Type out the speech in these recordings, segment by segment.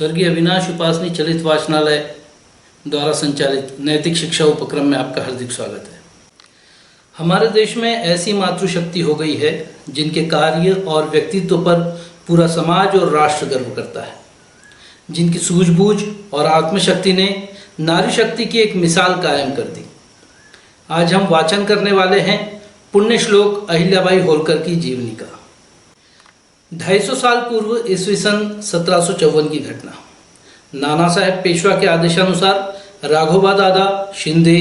स्वर्गीय अविनाश उपासनी चलित वाचनालय द्वारा संचालित नैतिक शिक्षा उपक्रम में आपका हार्दिक स्वागत है। हमारे देश में ऐसी मातृशक्ति हो गई है जिनके कार्य और व्यक्तित्व पर पूरा समाज और राष्ट्र गर्व करता है, जिनकी सूझबूझ और आत्मशक्ति ने नारी शक्ति की एक मिसाल कायम कर दी। आज हम वाचन करने वाले हैं पुण्य श्लोक अहिल्याबाई होलकर की जीवनी का। 250 साल पूर्व ईस्वी सन 1754 की घटना। नाना साहेब पेशवा के आदेशानुसार राघोबा दादा, शिंदे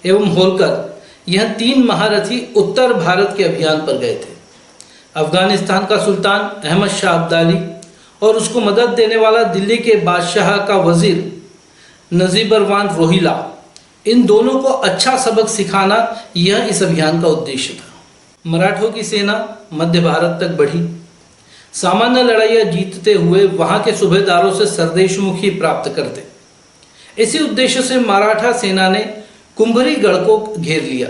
एवं होलकर यह 3 महारथी उत्तर भारत के अभियान पर गए थे। अफगानिस्तान का सुल्तान अहमद शाह अब्दाली और उसको मदद देने वाला दिल्ली के बादशाह का वजीर नजीबरवान रोहिला, इन दोनों को अच्छा सबक सिखाना यह इस अभियान का उद्देश्य था। मराठों की सेना मध्य भारत तक बढ़ी। सामान्य लड़ाइयाँ जीतते हुए वहां के सूबेदारों से सरदेशमुखी प्राप्त करते। इसी उद्देश्य से मराठा सेना ने कुंभरीगढ़ को घेर लिया,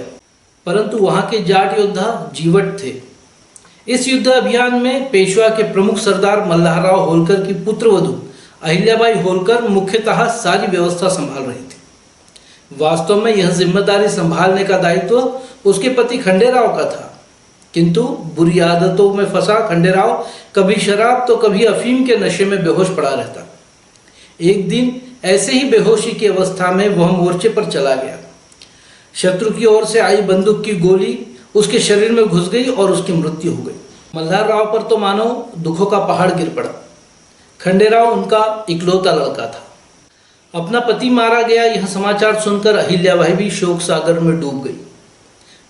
परंतु वहां के जाट योद्धा जीवट थे। इस युद्ध अभियान में पेशवा के प्रमुख सरदार मल्हारराव होलकर की पुत्रवधू अहिल्याबाई होलकर मुख्यतः सारी व्यवस्था संभाल रही थी। वास्तव में यह जिम्मेदारी संभालने का दायित्व उसके पति खंडेराव का था, किंतु बुरी आदतों में फंसा खंडेराव कभी शराब तो कभी अफीम के नशे में बेहोश पड़ा रहता। एक दिन ऐसे ही बेहोशी की अवस्था में वह मोर्चे पर चला गया। शत्रु की ओर से आई बंदूक की गोली उसके शरीर में घुस गई और उसकी मृत्यु हो गई। मल्हारराव पर तो मानो दुखों का पहाड़ गिर पड़ा। खंडेराव उनका इकलौता लड़का था। अपना पति मारा गया यह समाचार सुनकर अहिल्याबाई भी शोक सागर में डूब गई,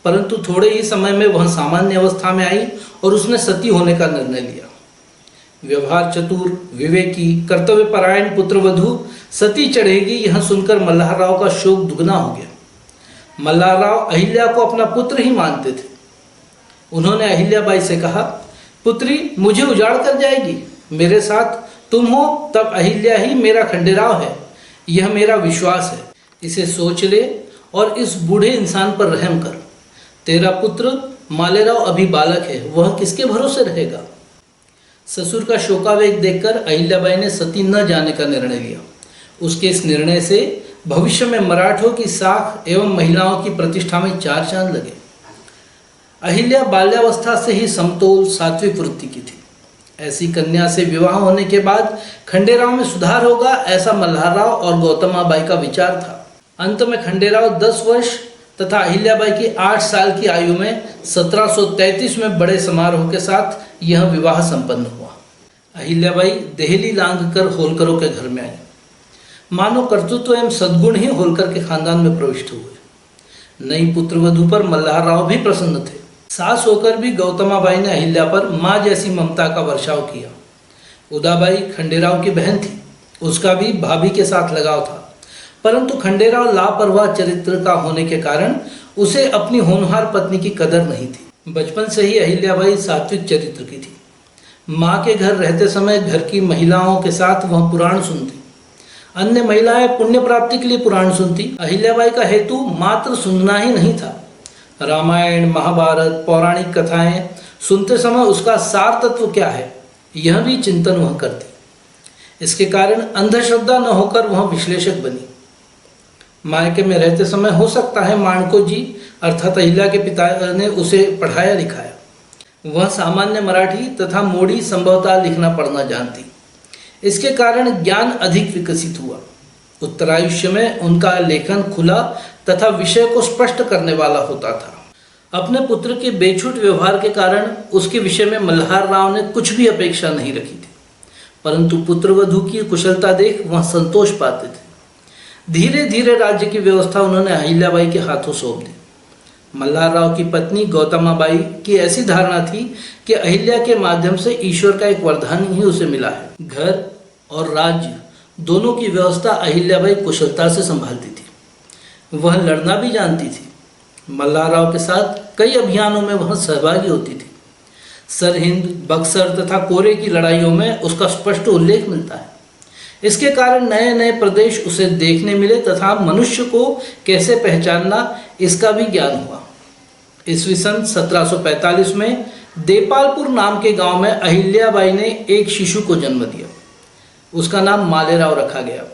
परंतु थोड़े ही समय में वह सामान्य अवस्था में आई और उसने सती होने का निर्णय लिया। व्यवहार चतुर, विवेकी, कर्तव्यपरायण पुत्रवधू सती चढ़ेगी यह सुनकर मल्हारराव का शोक दुगना हो गया। मल्हारराव अहिल्या को अपना पुत्र ही मानते थे। उन्होंने अहिल्याबाई से कहा, पुत्री मुझे उजाड़ कर जाएगी, मेरे साथ तुम हो तब अहिल्या ही मेरा खंडेराव है, यह मेरा विश्वास है। इसे सोच ले और इस बूढ़े इंसान पर रहम कर। तेरा पुत्र मालेराव अभी बालक है, वह किसके भरोसे रहेगा। ससुर का शोकावेग देखकर अहिल्याबाई ने सती न जाने का निर्णय लिया। उसके इस निर्णय से भविष्य में मराठों की साख एवं महिलाओं की प्रतिष्ठा में 4 चांद लगे। अहिल्या बाल्यावस्था से ही समतोल सात्विक वृत्ति की थी। ऐसी कन्या से विवाह होने के बाद खंडेराव में सुधार होगा, ऐसा मल्हारराव और गौतमाबाई का विचार था। अंत में खंडेराव 10 वर्ष तथा अहिल्याबाई की 8 साल की आयु में 1733 में बड़े समारोह के साथ यह विवाह संपन्न हुआ। अहिल्याबाई देहली लांघकर होलकरों के घर में आई। मानो कर्तृत्व एवं सद्गुण ही होलकर के खानदान में प्रविष्ट हुए। नई पुत्रवधू पर मल्हारराव भी प्रसन्न थे। सास होकर भी गौतमाबाई ने अहिल्या पर माँ जैसी ममता का वर्षाव किया। उदाबाई खंडेराव की बहन थी, उसका भी भाभी के साथ लगाव था, परंतु खंडेराव लापरवाह चरित्र का होने के कारण उसे अपनी होनहार पत्नी की कदर नहीं थी। बचपन से ही अहिल्याबाई सात्विक चरित्र की थी। माँ के घर रहते समय घर की महिलाओं के साथ वह पुराण सुनती। अन्य महिलाएं पुण्य प्राप्ति के लिए पुराण सुनती। अहिल्याबाई का हेतु मात्र सुनना ही नहीं था। रामायण, महाभारत, पौराणिक कथाएं सुनते समय उसका सार तत्व क्या है यह भी चिंतन वह करती। इसके कारण अंधश्रद्धा न होकर वह विश्लेषक बनी। मायके में रहते समय हो सकता है माणको जी अर्थात अहिल्या के पिता ने उसे पढ़ाया लिखाया। वह सामान्य मराठी तथा मोड़ी संभवतः लिखना पढ़ना जानती। इसके कारण ज्ञान अधिक विकसित हुआ। उत्तरायुष्य में उनका लेखन खुला तथा विषय को स्पष्ट करने वाला होता था। अपने पुत्र के बेछूट व्यवहार के कारण उसके विषय में मल्हारराव ने कुछ भी अपेक्षा नहीं रखी थी, परंतु पुत्रवधू की कुशलता देख वह संतोष पाते थे। धीरे धीरे राज्य की व्यवस्था उन्होंने अहिल्याबाई के हाथों सौंप दी। मल्हारराव की पत्नी गौतमाबाई की ऐसी धारणा थी कि अहिल्या के माध्यम से ईश्वर का एक वरदान ही उसे मिला है। घर और राज्य दोनों की व्यवस्था अहिल्याबाई कुशलता से संभालती थी। वह लड़ना भी जानती थी। मल्हारराव के साथ कई अभियानों में वह सहभागी होती थी। सरहिंद, बक्सर तथा कोरे की लड़ाइयों में उसका स्पष्ट उल्लेख मिलता है। इसके कारण नए नए प्रदेश उसे देखने मिले तथा मनुष्य को कैसे पहचानना इसका भी ज्ञान हुआ। ईस्वी सन 1745 में देपालपुर नाम के गांव में अहिल्याबाई ने एक शिशु को जन्म दिया। उसका नाम मालेराव रखा गया।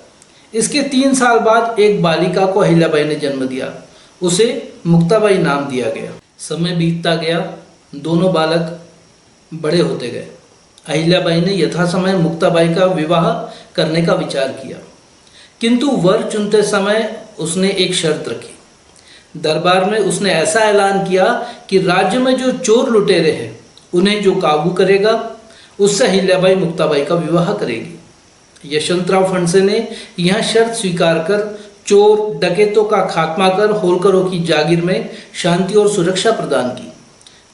इसके 3 साल बाद एक बालिका को अहिल्याबाई ने जन्म दिया, उसे मुक्ताबाई नाम दिया गया। समय बीतता गया, दोनों बालक बड़े होते गए। अहिल्याबाई ने यथासमय मुक्ताबाई का विवाह करने का विचार किया, किंतु वर चुनते समय उसने एक शर्त रखी। दरबार में उसने ऐसा ऐलान किया कि राज्य में जो चोर लुटेरे हैं उन्हें जो काबू करेगा उससे अहिल्याबाई मुक्ताबाई का विवाह करेगी। यशवंतराव फणसे ने यह शर्त स्वीकार कर चोर डकैतों का खात्मा कर होलकरों की जागीर में शांति और सुरक्षा प्रदान की।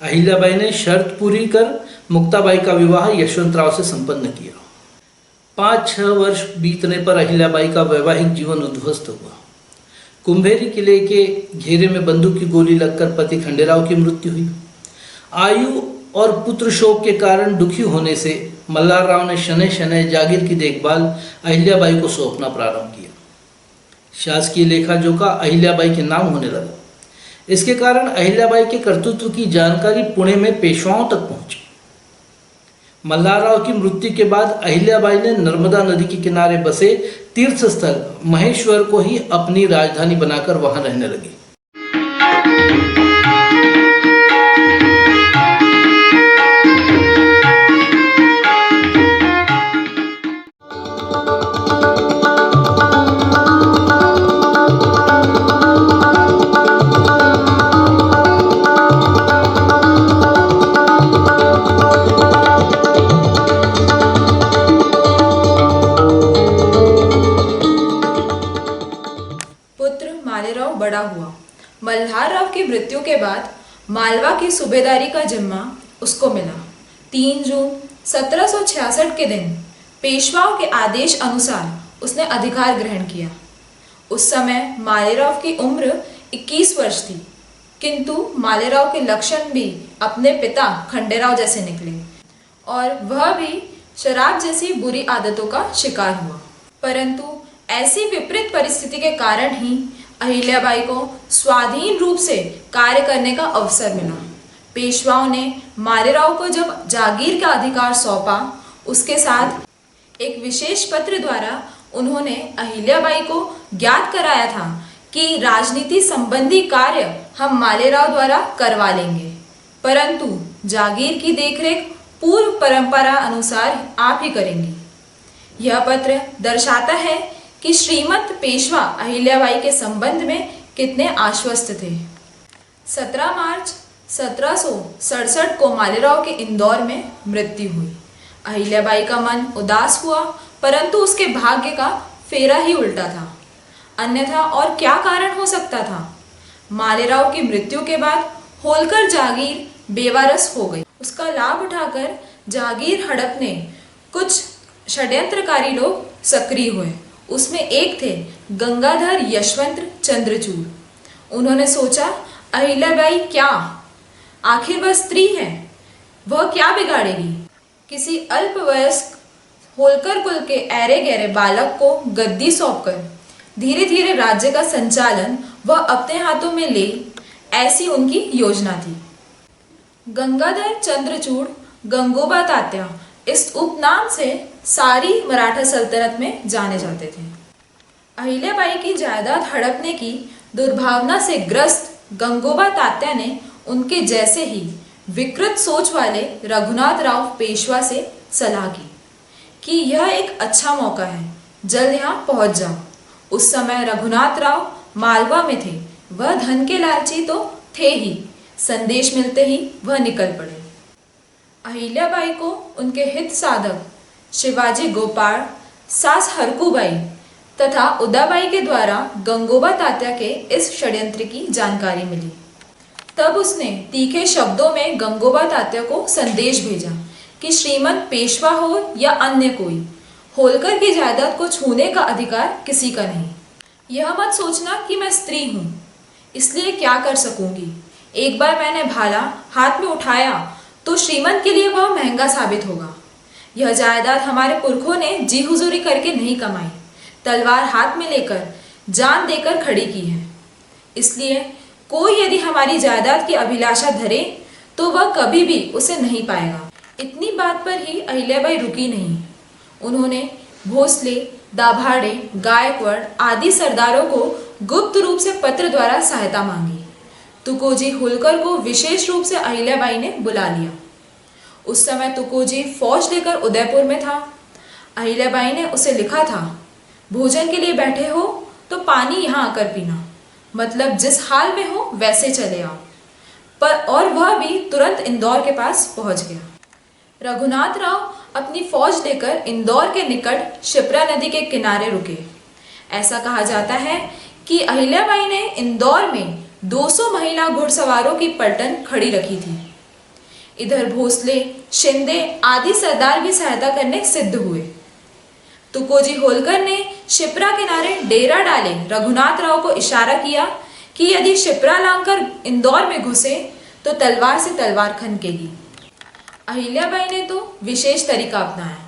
अहिल्याबाई ने शर्त पूरी कर मुक्ताबाई का विवाह यशवंतराव से संपन्न किया। 5-6 वर्ष बीतने पर अहिल्याबाई का वैवाहिक जीवन उद्ध्वस्त हुआ। कुंभेरी किले के घेरे में बंदूक की गोली लगकर पति खंडेराव की मृत्यु हुई। आयु और पुत्र शोक के कारण दुखी होने से मल्हारराव ने शनै शनै जागीर की देखभाल अहिल्याबाई को सौंपना प्रारंभ किया। शासकीय लेखा जोखा अहिल्याबाई के नाम होने लगा। इसके कारण अहिल्याबाई के कर्तृत्व की जानकारी पुणे में पेशवाओं तक पहुंची। मल्हारराव की मृत्यु के बाद अहिल्याबाई ने नर्मदा नदी के किनारे बसे तीर्थ स्थल महेश्वर को ही अपनी राजधानी बनाकर वहां रहने लगी। बड़ा हुआ। मल्हारराव की मृत्यु के बाद मालवा की सूबेदारी का जिम्मा उसको मिला। 3 जून 1766 के दिन पेशवाओं के आदेश अनुसार उसने अधिकार ग्रहण किया। उस समय मालेराव की उम्र 21 वर्ष थी, किंतु मालेराव के लक्षण भी अपने पिता खंडेराव जैसे निकले और वह भी शराब जैसी बुरी आदतों का शिकार हुआ। परंतु ऐसी विपरीत परिस्थिति के कारण ही अहिल्याबाई को स्वाधीन रूप से कार्य करने का अवसर मिला। पेशवाओं ने मालेराव को जब जागीर का अधिकार सौंपा, उसके साथ एक विशेष पत्र द्वारा उन्होंने अहिल्याबाई को ज्ञात कराया था कि राजनीति संबंधी कार्य हम मालेराव द्वारा करवा लेंगे, परंतु जागीर की देखरेख पूर्व परंपरा अनुसार आप ही करेंगी। यह पत्र दर्शाता है कि श्रीमंत पेशवा अहिल्याबाई के संबंध में कितने आश्वस्त थे। 17 मार्च 1767 को मालेराव के इंदौर में मृत्यु हुई। अहिल्याबाई का मन उदास हुआ, परंतु उसके भाग्य का फेरा ही उल्टा था। अन्यथा और क्या कारण हो सकता था? मालेराव की मृत्यु के बाद होलकर जागीर बेवारस हो गई। उसका लाभ उठाकर जागीर हड़पने कुछ षड्यंत्रकारी लोग सक्रिय हुए। उसमें एक थे गंगाधर यशवंत चंद्रचूड़। उन्होंने सोचा, अहिल्याबाई क्या, आखिर वह स्त्री है, वह क्या बिगाड़ेगी। किसी अल्पवयस्क होलकर कुल के ऐरे गहरे बालक को गद्दी सौंपकर धीरे धीरे राज्य का संचालन वह अपने हाथों में ले, ऐसी उनकी योजना थी। गंगाधर चंद्रचूड़ गंगोबा तात्या इस उपनाम से सारी मराठा सल्तनत में जाने जाते थे। अहिल्याबाई की जायदाद हड़पने की दुर्भावना से ग्रस्त गंगोबा तात्या ने उनके जैसे ही विकृत सोच वाले रघुनाथ राव पेशवा से सलाह की कि यह एक अच्छा मौका है, जल्द यहाँ पहुंच जाओ। उस समय रघुनाथ राव मालवा में थे। वह धन के लालची तो थे ही, संदेश मिलते ही वह निकल पड़े। अहिल्याबाई को उनके हित साधक शिवाजी गोपाल, सास हरकूबाई तथा उदाबाई के द्वारा गंगोबा तात्या के इस षड्यंत्र की जानकारी मिली। तब उसने तीखे शब्दों में गंगोबा तात्या को संदेश भेजा कि श्रीमंत पेशवा हो या अन्य कोई, होलकर की जायदाद को छूने का अधिकार किसी का नहीं। यह मत सोचना कि मैं स्त्री हूँ, इसलिए क्या कर सकूंगी। एक बार मैंने भाला हाथ में उठाया तो श्रीमंत के लिए वह महंगा साबित होगा। यह जायदाद हमारे पुरखों ने जी हुजूरी करके नहीं कमाई, तलवार हाथ में लेकर जान देकर खड़ी की है। इसलिए कोई यदि हमारी जायदाद की अभिलाषा धरे तो वह कभी भी उसे नहीं पाएगा। इतनी बात पर ही अहिल्याबाई रुकी नहीं। उन्होंने भोसले, दाभाडे, गायकवाड़ आदि सरदारों को गुप्त रूप से पत्र द्वारा सहायता मांगी। तुकोजी होलकर को विशेष रूप से अहिल्याबाई ने बुला लिया। उस समय तुकोजी फौज लेकर उदयपुर में था। अहिल्याबाई ने उसे लिखा था, भोजन के लिए बैठे हो तो पानी यहाँ आकर पीना, मतलब जिस हाल में हो वैसे चले आओ। पर और वह भी तुरंत इंदौर के पास पहुंच गया। रघुनाथ राव अपनी फौज लेकर इंदौर के निकट शिप्रा नदी के किनारे रुके। ऐसा कहा जाता है कि अहिल्याबाई ने इंदौर में 200 महिला घुड़सवारों की पलटन खड़ी रखी थी। इधर भोसले, शिंदे आदि सरदार भी सहायता करने सिद्ध हुए। तुकोजी होलकर ने शिप्रा किनारे डेरा डाले रघुनाथ राव को इशारा किया कि यदि शिप्रा लांघकर इंदौर में घुसे तो तलवार से तलवार खनकेगी। अहिल्याबाई ने तो विशेष तरीका अपनाया।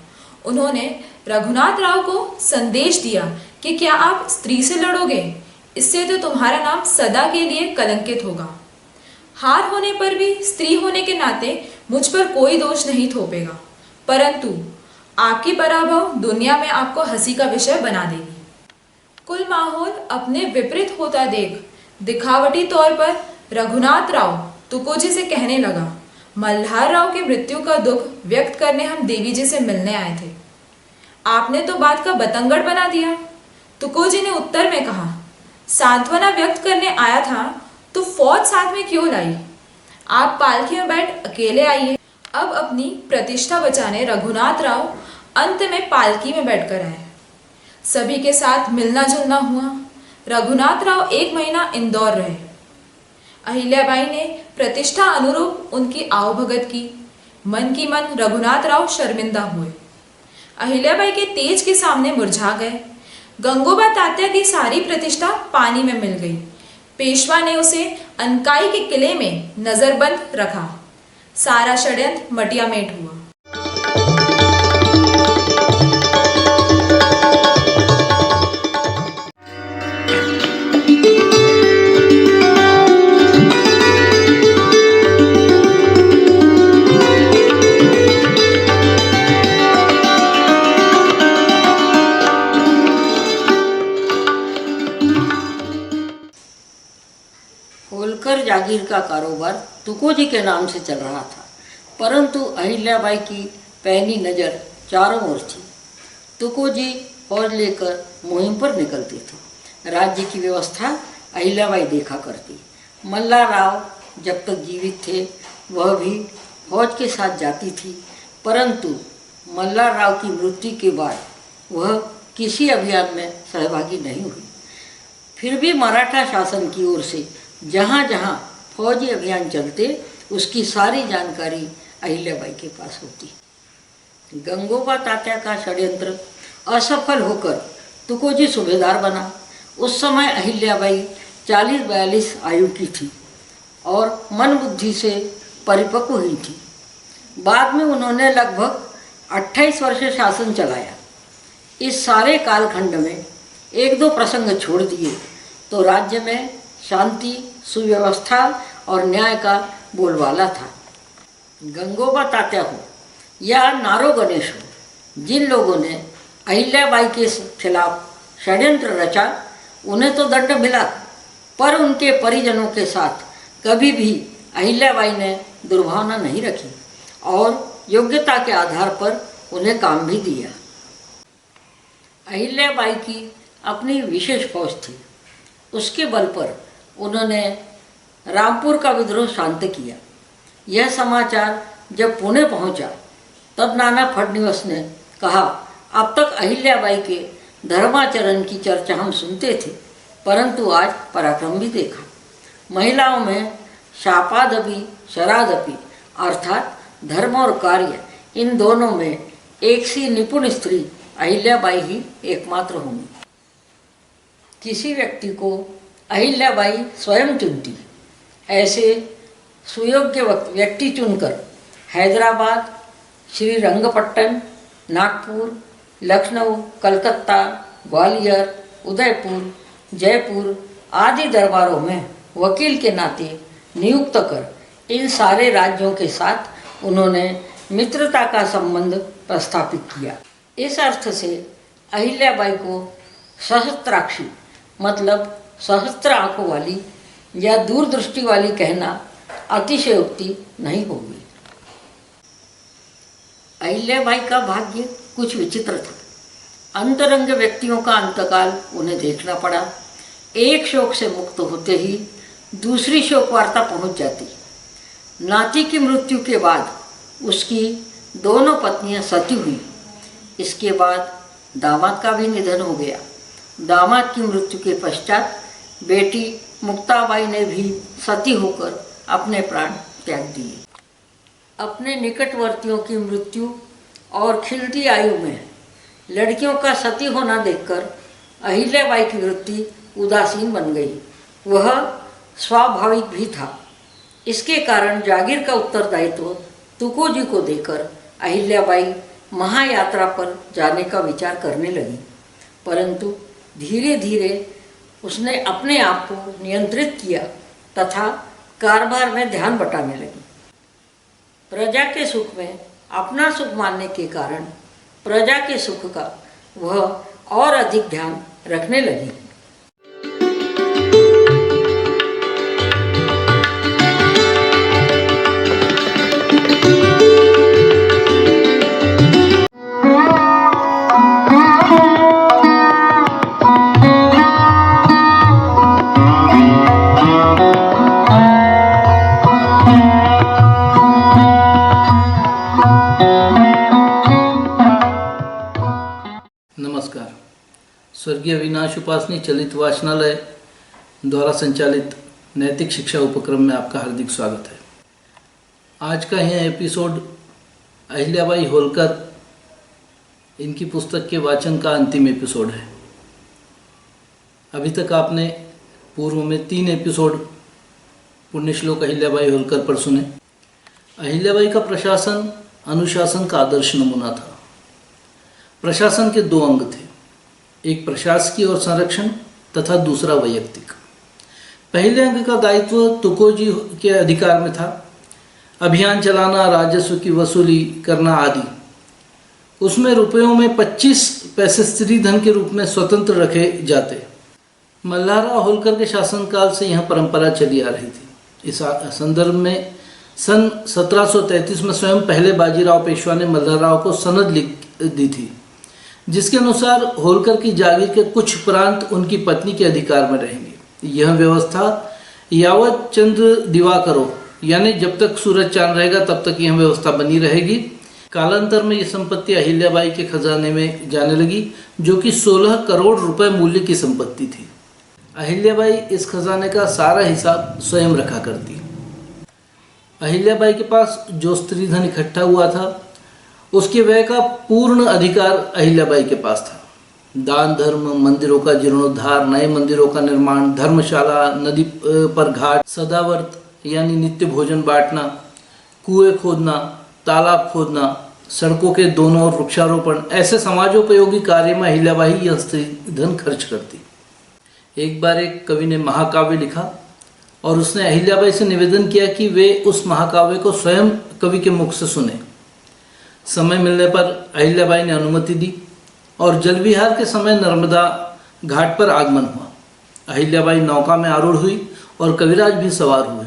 उन्होंने रघुनाथ राव को संदेश दिया कि क्या आप स्त्री से लड़ोगे, इससे तो तुम्हारा नाम सदा के लिए कलंकित होगा। हार होने पर भी स्त्री होने के नाते मुझ पर कोई दोष नहीं थोपेगा, परंतु आपकी पराभव दुनिया में आपको हंसी का विषय बना देगी। कुल माहौल अपने विपरीत होता देख दिखावटी तौर पर रघुनाथ राव तुकोजी से कहने लगा, मल्हार राव की मृत्यु का दुख व्यक्त करने हम देवी जी से मिलने आए थे। आपने तो बात का बतंगड़ बना दिया। तुकोजी ने उत्तर में कहा, सांत्वना व्यक्त करने आया था तो फौज साथ में क्यों लाई? आप पालकी में बैठ अकेले आइए। अब अपनी प्रतिष्ठा बचाने रघुनाथ राव अंत में पालकी में बैठकर आए। सभी के साथ मिलना जुलना हुआ। रघुनाथ राव 1 महीना इंदौर रहे। अहिल्याबाई ने प्रतिष्ठा अनुरूप उनकी आवभगत की। मन की मन रघुनाथ राव शर्मिंदा हुए। अहिल्याबाई के तेज के सामने मुरझा गए। गंगोबा तात्या की सारी प्रतिष्ठा पानी में मिल गई। पेशवा ने उसे अनकाई के किले में नजरबंद रखा। सारा षड्यंत्र मटियामेट हुआ। होलकर जागीर का कारोबार तुकोजी के नाम से चल रहा था, परंतु अहिल्याबाई की पैनी नज़र चारों ओर थी। तुकोजी फौज लेकर मुहिम पर निकलते थे। राज्य की व्यवस्था अहिल्याबाई देखा करती। मल्हार राव जब तक जीवित थे वह भी फौज के साथ जाती थी, परंतु मल्हार राव की मृत्यु के बाद वह किसी अभियान में सहभागी नहीं हुई। फिर भी मराठा शासन की ओर से जहाँ जहाँ फौजी अभियान चलते उसकी सारी जानकारी अहिल्याबाई के पास होती। गंगोबा तात्या का षड्यंत्र असफल होकर तुकोजी सूबेदार बना। उस समय अहिल्याबाई 40-42 आयु की थी और मन बुद्धि से परिपक्व हुई थी। बाद में उन्होंने लगभग 28 वर्ष शासन चलाया। इस सारे कालखंड में 1-2 प्रसंग छोड़ दिए तो राज्य में शांति, सुव्यवस्था और न्याय का बोलबाला था। गंगोबा तात्या हो या नारो गणेश हो, जिन लोगों ने अहिल्याबाई के खिलाफ षड्यंत्र रचा उन्हें तो दंड मिला, पर उनके परिजनों के साथ कभी भी अहिल्याबाई ने दुर्भावना नहीं रखी और योग्यता के आधार पर उन्हें काम भी दिया। अहिल्याबाई की अपनी विशेष फौज थी। उसके बल पर उन्होंने रामपुर का विद्रोह शांत किया। यह समाचार जब पुणे पहुंचा तब नाना फडणवीस ने कहा, अब तक अहिल्याबाई के धर्माचरण की चर्चा हम सुनते थे, परंतु आज पराक्रम भी देखा। महिलाओं में शापादपि शरादपि अर्थात धर्म और कार्य, इन दोनों में एक सी निपुण स्त्री अहिल्याबाई ही एकमात्र होंगी। किसी व्यक्ति को अहिल्याबाई स्वयं चुनती। ऐसे सुयोग्य व्यक्ति चुनकर हैदराबाद, श्रीरंगपट्टन, नागपुर, लखनऊ, कलकत्ता, ग्वालियर, उदयपुर, जयपुर आदि दरबारों में वकील के नाते नियुक्त कर इन सारे राज्यों के साथ उन्होंने मित्रता का संबंध प्रस्थापित किया। इस अर्थ से अहिल्याबाई को सहस्त्राक्षी मतलब सहस्त्र आंखों वाली या दूरदृष्टि वाली कहना अतिशयोक्ति नहीं होगी। अहिल्याबाई का भाग्य कुछ विचित्र था। अंतरंग व्यक्तियों का अंतकाल उन्हें देखना पड़ा। एक शोक से मुक्त होते ही दूसरी शोक वार्ता पहुंच जाती। नाती की मृत्यु के बाद उसकी दोनों पत्नियां सती हुई। इसके बाद दामाद का भी निधन हो गया। दामाद की मृत्यु के पश्चात बेटी मुक्ताबाई ने भी सती होकर अपने प्राण त्याग दिए। अपने निकटवर्तियों की मृत्यु और खिलती आयु में लड़कियों का सती होना देखकर अहिल्याबाई की वृत्ति उदासीन बन गई। वह स्वाभाविक भी था। इसके कारण जागीर का उत्तरदायित्व तुकोजी को देकर अहिल्याबाई महायात्रा पर जाने का विचार करने लगी। परंतु धीरे धीरे उसने अपने आप को नियंत्रित किया तथा कारभार में ध्यान बटाने लगी। प्रजा के सुख में अपना सुख मानने के कारण प्रजा के सुख का वह और अधिक ध्यान रखने लगी। नमस्कार। स्वर्गीय अविनाश उपासनी चलित वाचनालय द्वारा संचालित नैतिक शिक्षा उपक्रम में आपका हार्दिक स्वागत है। आज का यह एपिसोड अहिल्याबाई होलकर इनकी पुस्तक के वाचन का अंतिम एपिसोड है। अभी तक आपने पूर्व में 3 एपिसोड पुण्यश्लोक अहिल्याबाई होलकर पर सुने। अहिल्याबाई का प्रशासन अनुशासन का आदर्श नमूना था। प्रशासन के 2 अंग थे, एक प्रशासकीय और संरक्षण तथा दूसरा वैयक्तिक। पहले अंग का दायित्व तुकोजी के अधिकार में था, अभियान चलाना, राजस्व की वसूली करना आदि। उसमें रुपयों में 25 पैसे स्त्रीधन के रूप में स्वतंत्र रखे जाते। मल्हारराव होलकर के शासनकाल से यह परंपरा चली आ रही थी। इस संदर्भ में सन 1733 में स्वयं पहले बाजीराव पेशवा ने मल्हारराव को सनद लिख दी थी, जिसके अनुसार होलकर की जागीर के कुछ प्रांत उनकी पत्नी के अधिकार में रहेंगे। यह व्यवस्था यावत चंद्र दिवाकरो यानी जब तक सूरज चांद रहेगा तब तक यह व्यवस्था बनी रहेगी। कालांतर में यह संपत्ति अहिल्याबाई के खजाने में जाने लगी, जो कि 16 करोड़ रुपए मूल्य की संपत्ति थी। अहिल्याबाई इस खजाने का सारा हिसाब स्वयं रखा करती। अहिल्याबाई के पास जो स्त्रीधन इकट्ठा हुआ था उसके व्यय का पूर्ण अधिकार अहिल्याबाई के पास था। दान धर्म, मंदिरों का जीर्णोद्धार, नए मंदिरों का निर्माण, धर्मशाला, नदी पर घाट, सदावर्त यानी नित्य भोजन बांटना, कुएं खोदना, तालाब खोदना, सड़कों के दोनों ओर वृक्षारोपण, ऐसे समाजोपयोगी कार्य में अहिल्याबाई यह स्त्रीधन खर्च करती। एक बार एक कवि ने महाकाव्य लिखा और उसने अहिल्याबाई से निवेदन किया कि वे उस महाकाव्य को स्वयं कवि के मुख से सुने। समय मिलने पर अहिल्याबाई ने अनुमति दी और जल विहार के समय नर्मदा घाट पर आगमन हुआ। अहिल्याबाई नौका में आरूढ़ हुई और कविराज भी सवार हुए।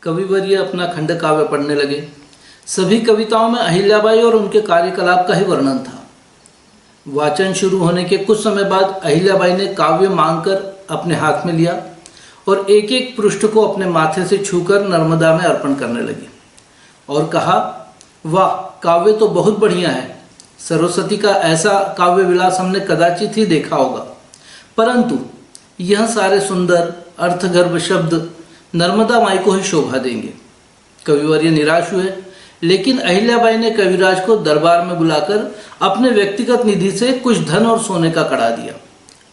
कविवर्य अपना खंड काव्य पढ़ने लगे। सभी कविताओं में अहिल्याबाई और उनके कार्यकलाप का ही वर्णन था। वाचन शुरू होने के कुछ समय बाद अहिल्याबाई ने काव्य मांगकर अपने हाथ में लिया और एक एक पृष्ठ को अपने माथे से छूकर नर्मदा में अर्पण करने लगी और कहा, वाह, काव्य तो बहुत बढ़िया है। सरस्वती का ऐसा काव्य विलास हमने कदाचित ही देखा होगा, परंतु यह सारे सुंदर अर्थगर्भ शब्द नर्मदा माई को ही शोभा देंगे। कविवर्य निराश हुए, लेकिन अहिल्याबाई ने कविराज को दरबार में बुलाकर अपने व्यक्तिगत निधि से कुछ धन और सोने का कड़ा दिया।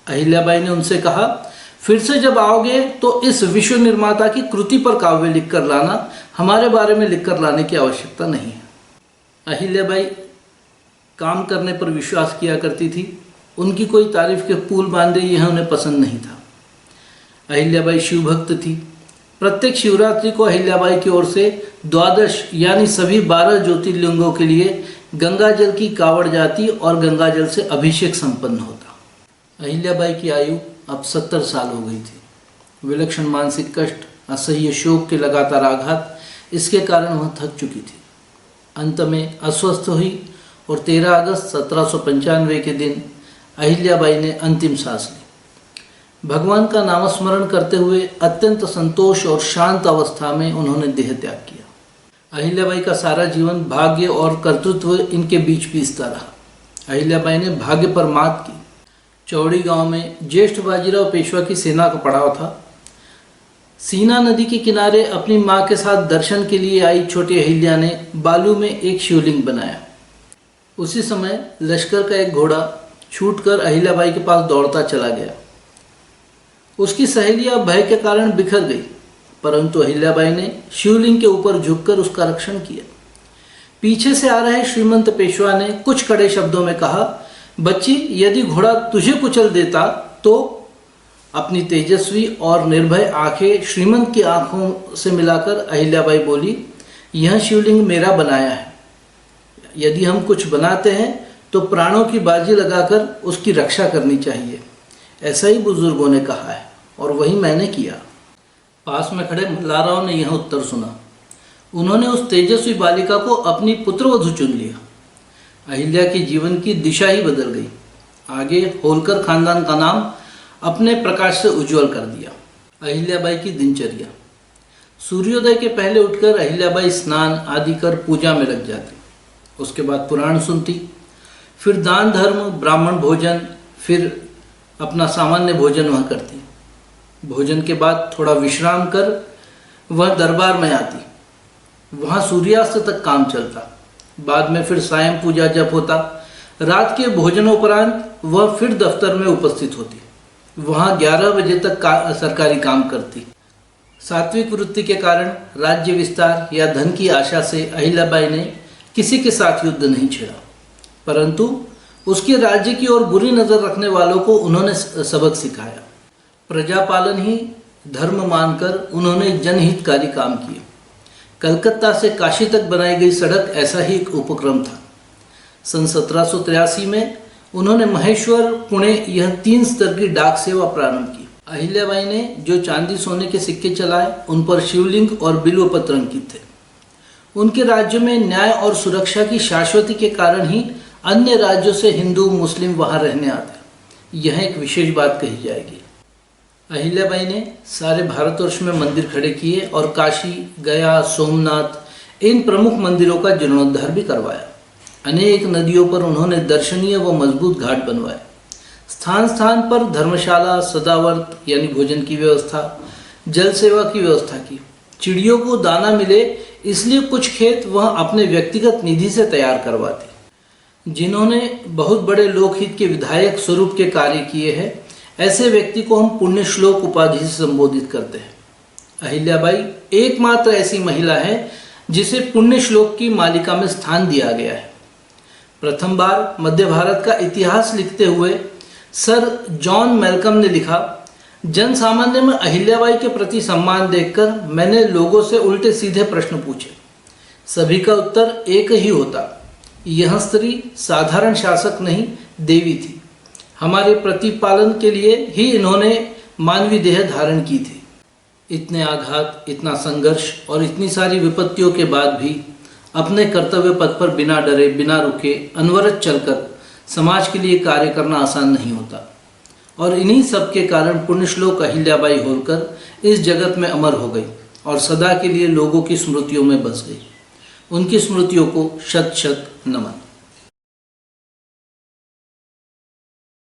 अहिल्याबाई ने उनसे कहा, फिर से जब आओगे तो इस विश्व निर्माता की कृति पर काव्य लिखकर लाना, हमारे बारे में लिखकर लाने की आवश्यकता नहीं है। अहिल्याबाई काम करने पर विश्वास किया करती थी। उनकी कोई तारीफ के पुल बांधे यह उन्हें पसंद नहीं था। अहिल्याबाई शिवभक्त थी। प्रत्येक शिवरात्रि को अहिल्याबाई की ओर से 12 यानी सभी 12 ज्योतिर्लिंगों के लिए गंगा जल की कावड़ जाती और गंगा जल से अभिषेक संपन्न होता। अहिल्याबाई की आयु अब 70 साल हो गई थी। विलक्षण मानसिक कष्ट, असह्य शोक के लगातार आघात, इसके कारण वह थक चुकी थी। अंत में अस्वस्थ हुई और 13 अगस्त 1795 के दिन अहिल्याबाई ने अंतिम सांस ली। भगवान का नामस्मरण करते हुए अत्यंत संतोष और शांत अवस्था में उन्होंने देह त्याग किया। अहिल्याबाई का सारा जीवन भाग्य और कर्तृत्व इनके बीच पीसता रहा। अहिल्याबाई ने भाग्य पर मात की। चौड़ी गांव में ज्येष्ठ बाजीराव पेशवा की सेना का पड़ाव था। सीना नदी के किनारे अपनी मां के साथ दर्शन के लिए आई छोटी अहिल्या ने बालू में एक शिवलिंग बनाया। उसी समय लश्कर का एक घोड़ा छूटकर अहिल्याबाई के पास दौड़ता चला गया। उसकी सहेलियां भय के कारण बिखर गई, परंतु अहिल्याबाई ने शिवलिंग के ऊपर झुककर उसका रक्षण किया। पीछे से आ रहे श्रीमंत पेशवा ने कुछ कड़े शब्दों में कहा, बच्ची, यदि घोड़ा तुझे कुचल देता तो? अपनी तेजस्वी और निर्भय आंखें श्रीमंत की आंखों से मिलाकर अहिल्याबाई बोली, यह शिवलिंग मेरा बनाया है। यदि हम कुछ बनाते हैं तो प्राणों की बाजी लगाकर उसकी रक्षा करनी चाहिए। ऐसा ही बुजुर्गों ने कहा है और वही मैंने किया। पास में खड़े मल्हाराव ने यह उत्तर सुना। उन्होंने उस तेजस्वी बालिका को अपनी पुत्रवधू चुन लिया। अहिल्या के जीवन की दिशा ही बदल गई। आगे होलकर खानदान का नाम अपने प्रकाश से उज्जवल कर दिया। अहिल्याबाई की दिनचर्या। सूर्योदय के पहले उठकर अहिल्याबाई स्नान आदि कर पूजा में लग जाती। उसके बाद पुराण सुनती, फिर दान धर्म, ब्राह्मण भोजन, फिर अपना सामान्य भोजन वह करती। भोजन के बाद थोड़ा विश्राम कर वह दरबार में आती। वहाँ सूर्यास्त तक काम चलता। बाद में फिर सायं पूजा जप होता। रात के भोजनोपरांत वह फिर दफ्तर में उपस्थित होती। वहाँ 11 बजे तक सरकारी काम करती। सात्विक वृत्ति के कारण राज्य विस्तार या धन की आशा से अहिल्याबाई ने किसी के साथ युद्ध नहीं छेड़ा, परंतु उसके राज्य की ओर बुरी नजर रखने वालों को उन्होंने सबक सिखाया। प्रजापालन ही धर्म मानकर उन्होंने जनहितकारी काम किए। कलकत्ता से काशी तक बनाई गई सड़क ऐसा ही एक उपक्रम था। सन 1783 में उन्होंने महेश्वर, पुणे यह 3 स्तर की डाक सेवा प्रारंभ की। अहिल्याबाई ने जो चांदी सोने के सिक्के चलाए उन पर शिवलिंग और बिल्वपत्र अंकित थे। उनके राज्य में न्याय और सुरक्षा की शाश्वती के कारण ही अन्य राज्यों से हिंदू मुस्लिम वहां रहने आते। यह एक विशेष बात कही जाएगी। अहिल्याबाई ने सारे भारतवर्ष में मंदिर खड़े किए और काशी, गया, सोमनाथ इन प्रमुख मंदिरों का जीर्णोद्धार भी करवाया। अनेक नदियों पर उन्होंने दर्शनीय व मजबूत घाट बनवाए। स्थान स्थान पर धर्मशाला, सदावर्त यानी भोजन की व्यवस्था, जल सेवा की व्यवस्था की। चिड़ियों को दाना मिले इसलिए कुछ खेत वह अपने व्यक्तिगत निधि से तैयार करवाते। जिन्होंने बहुत बड़े लोकहित के विधायक स्वरूप के कार्य किए हैं, ऐसे व्यक्ति को हम पुण्य श्लोक उपाधि से संबोधित करते हैं। अहिल्याबाई एकमात्र ऐसी महिला है जिसे पुण्य श्लोक की मालिका में स्थान दिया गया है। प्रथम बार मध्य भारत का इतिहास लिखते हुए सर जॉन मैल्कम ने लिखा, जन सामान्य में अहिल्याबाई के प्रति सम्मान देखकर मैंने लोगों से उल्टे सीधे प्रश्न पूछे। सभी का उत्तर एक ही होता, यह स्त्री साधारण शासक नहीं, देवी थी। हमारे प्रतिपालन के लिए ही इन्होंने मानवीय देह धारण की थी। इतने आघात, इतना संघर्ष और इतनी सारी विपत्तियों के बाद भी अपने कर्तव्य पथ पर बिना डरे, बिना रुके, अनवरत चलकर समाज के लिए कार्य करना आसान नहीं होता। और इन्हीं सब के कारण पुण्यश्लोक अहिल्याबाई होलकर इस जगत में अमर हो गई और सदा के लिए लोगों की स्मृतियों में बस गई। उनकी स्मृतियों को शत शत नमन।